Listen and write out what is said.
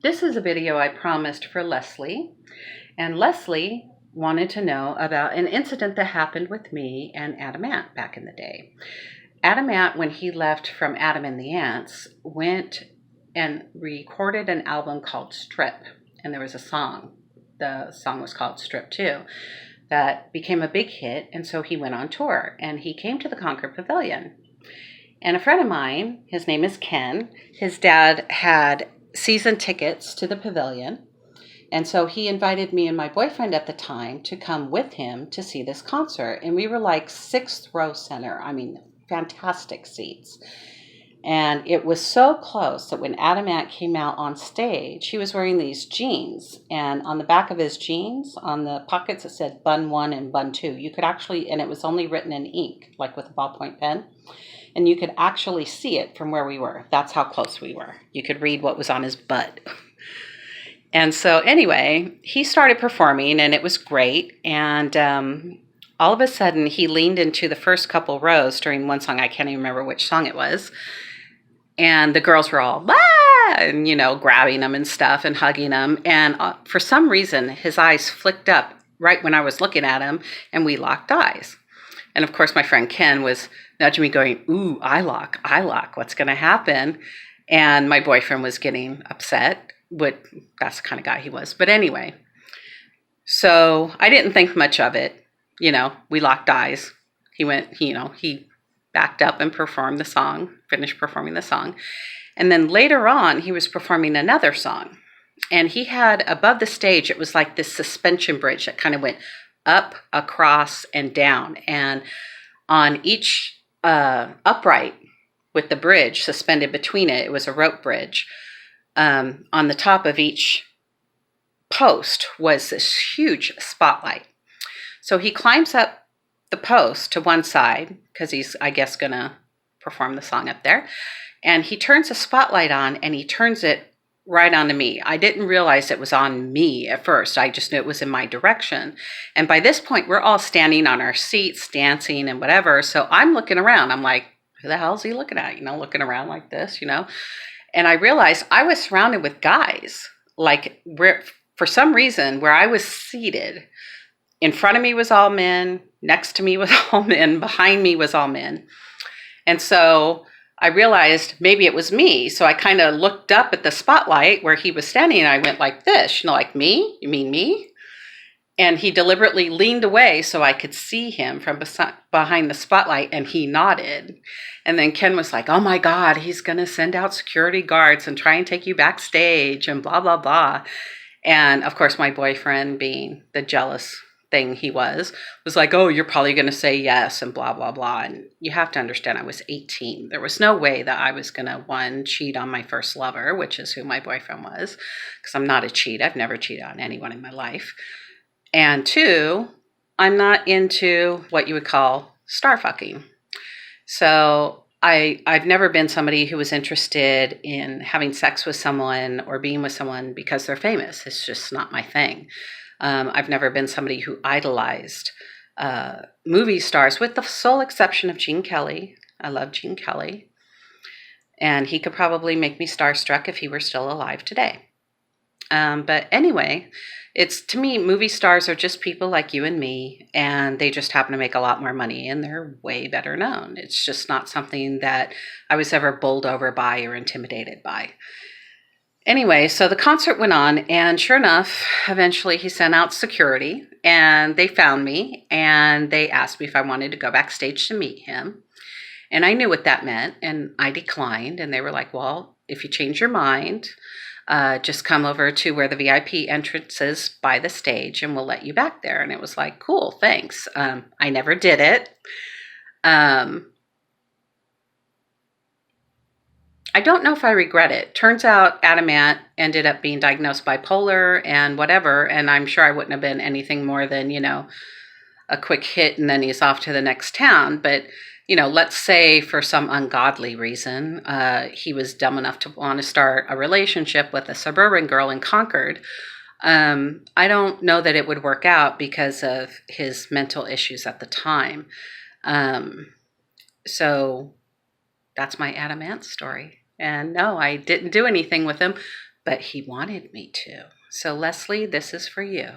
This is a video I promised for Leslie, and Leslie wanted to know about an incident that happened with me and Adam Ant back in the day. Adam Ant, when he left from Adam and the Ants, went and recorded an album called Strip, and there was a song. The song was called Strip too, that became a big hit, and so he went on tour, and he came to the Concord Pavilion. And a friend of mine, his name is Ken, his dad had season tickets to the pavilion. And so he invited me and my boyfriend at the time to come with him to see this concert. And we were like sixth row center. I mean, fantastic seats. And it was so close that when Adam Ant came out on stage, he was wearing these jeans. And on the back of his jeans, on the pockets, it said Bun 1 and Bun 2. You could actually, and it was only written in ink, like with a ballpoint pen. And you could actually see it from where we were. That's how close we were. You could read what was on his butt. And so anyway, he started performing, and it was great. And all of a sudden, he leaned into the first couple rows during one song. I can't even remember which song it was. And the girls were all, ah! And, grabbing him and stuff and hugging him. And for some reason, his eyes flicked up right when I was looking at him, and we locked eyes. And of course, my friend Ken was nudging me going, ooh, eye lock, what's going to happen? And my boyfriend was getting upset. That's the kind of guy he was. But anyway, so I didn't think much of it. We locked eyes. He backed up and performed the song, finished performing the song. And then later on, he was performing another song. And he had above the stage, it was like this suspension bridge that kind of went up, across, and down. And on each upright with the bridge suspended between it, it was a rope bridge. On the top of each post was this huge spotlight. So he climbs up the post to one side because he's, I guess, going to perform the song up there. And he turns the spotlight on, and he turns it right onto me. I didn't realize it was on me at first. I just knew it was in my direction. And by this point, we're all standing on our seats, dancing and whatever. So I'm looking around. I'm like, who the hell is he looking at? Looking around like this, And I realized I was surrounded with guys. Like, for some reason, where I was seated, in front of me was all men, next to me was all men, behind me was all men. And so I realized maybe it was me. So I kind of looked up at the spotlight where he was standing, and I went like this, like, me? You mean me? And he deliberately leaned away so I could see him from behind the spotlight, and he nodded. And then Ken was like, oh my God, he's going to send out security guards and try and take you backstage and blah, blah, blah. And of course, my boyfriend, being the jealous thing he was like, oh, you're probably going to say yes and blah, blah, blah. And you have to understand, I was 18. There was no way that I was going to, one, cheat on my first lover, which is who my boyfriend was, because I'm not a cheat. I've never cheated on anyone in my life. And two, I'm not into what you would call star fucking. So I've never been somebody who was interested in having sex with someone or being with someone because they're famous. It's just not my thing. I've never been somebody who idolized movie stars, with the sole exception of Gene Kelly. I love Gene Kelly. And he could probably make me starstruck if he were still alive today. But anyway, to me, movie stars are just people like you and me, and they just happen to make a lot more money, and they're way better known. It's just not something that I was ever bowled over by or intimidated by. Anyway, so the concert went on, and sure enough, eventually he sent out security, and they found me, and they asked me if I wanted to go backstage to meet him. And I knew what that meant, and I declined, and they were like, well, if you change your mind, just come over to where the VIP entrance is by the stage, and we'll let you back there. And it was like, cool, thanks. I never did it. I don't know if I regret it. Turns out Adam Ant ended up being diagnosed bipolar and whatever, and I'm sure I wouldn't have been anything more than, a quick hit and then he's off to the next town. But, let's say for some ungodly reason, he was dumb enough to want to start a relationship with a suburban girl in Concord. I don't know that it would work out because of his mental issues at the time. So that's my Adam Ant story. And no, I didn't do anything with him, but he wanted me to. So, Leslie, this is for you.